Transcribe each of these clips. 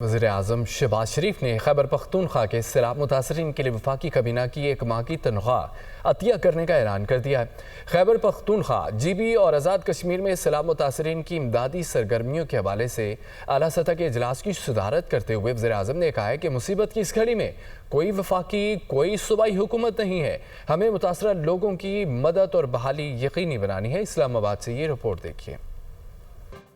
وزیراعظم شہباز شریف نے خیبر پختونخوا کے سیلاب متاثرین کے لیے وفاقی کابینہ کی 1 ماہ کی تنخواہ عطیہ کرنے کا اعلان کر دیا ہے۔ خیبر پختونخوا، جی بی اور آزاد کشمیر میں سیلاب متاثرین کی امدادی سرگرمیوں کے حوالے سے اعلیٰ سطح کے اجلاس کی صدارت کرتے ہوئے وزیراعظم نے کہا ہے کہ مصیبت کی اس گھڑی میں کوئی وفاقی کوئی صوبائی حکومت نہیں ہے، ہمیں متاثرہ لوگوں کی مدد اور بحالی یقینی بنانی ہے۔ اسلام آباد سے یہ رپورٹ دیکھیے۔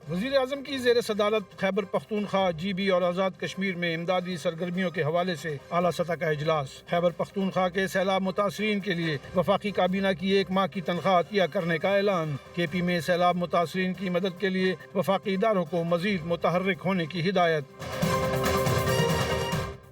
وزیر اعظم کی زیر صدارت خیبر پختونخوا، جی بی اور آزاد کشمیر میں امدادی سرگرمیوں کے حوالے سے اعلیٰ سطح کا اجلاس۔ خیبر پختونخوا کے سیلاب متاثرین کے لیے وفاقی کابینہ کی 1 ماہ کی تنخواہ عطیہ کرنے کا اعلان۔ کے پی میں سیلاب متاثرین کی مدد کے لیے وفاقی اداروں کو مزید متحرک ہونے کی ہدایت۔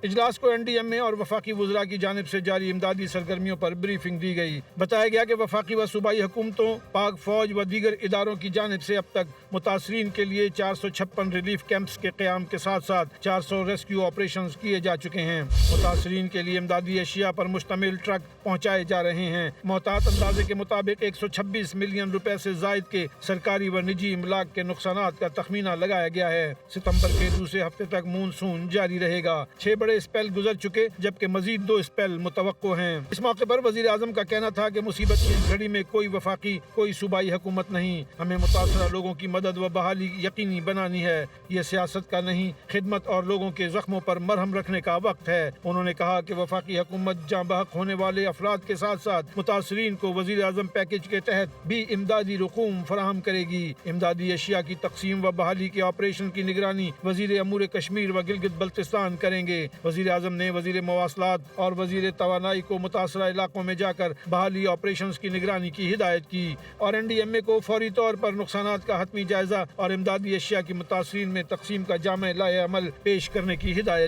اجلاس کو این ڈی ایم اے اور وفاقی وزراء کی جانب سے جاری امدادی سرگرمیوں پر بریفنگ دی گئی۔ بتایا گیا کہ وفاقی و صوبائی حکومتوں، پاک فوج و دیگر اداروں کی جانب سے اب تک متاثرین کے لیے 456 ریلیف کیمپس کے قیام کے ساتھ ساتھ 400 ریسکیو آپریشنز کیے جا چکے ہیں۔ متاثرین کے لیے امدادی اشیاء پر مشتمل ٹرک پہنچائے جا رہے ہیں۔ محتاط اندازے کے مطابق 126 ملین روپے سے زائد کے سرکاری و نجی املاک کے نقصانات کا تخمینہ لگایا گیا ہے۔ ستمبر کے دوسرے ہفتے تک مونسون جاری رہے گا۔ 6 بڑے اسپیل گزر چکے جبکہ مزید 2 اسپیل متوقع ہیں۔ اس موقع پر وزیر اعظم کا کہنا تھا کہ مصیبت کی اس گھڑی میں کوئی وفاقی کوئی صوبائی حکومت نہیں، ہمیں متاثرہ لوگوں کی مدد و بحالی یقینی بنانی ہے۔ یہ سیاست کا نہیں، خدمت اور لوگوں کے زخموں پر مرہم رکھنے کا وقت ہے۔ انہوں نے کہا کہ وفاقی حکومت جاں بحق ہونے والے افراد کے ساتھ ساتھ متاثرین کو وزیر اعظم پیکج کے تحت بھی امدادی رقوم فراہم کرے گی۔ امدادی اشیاء کی تقسیم و بحالی کے آپریشن کی نگرانی وزیر امور کشمیر و گلگت بلتستان کریں گے۔ وزیر اعظم نے وزیر مواصلات اور وزیر توانائی کو متاثرہ علاقوں میں جا کر بحالی آپریشنز کی نگرانی کی ہدایت کی اور این ڈی ایم اے کو فوری طور پر نقصانات کا حتمی جائزہ اور امدادی اشیاء کی متاثرین میں تقسیم کا جامع لائحہ عمل پیش کرنے کی ہدایت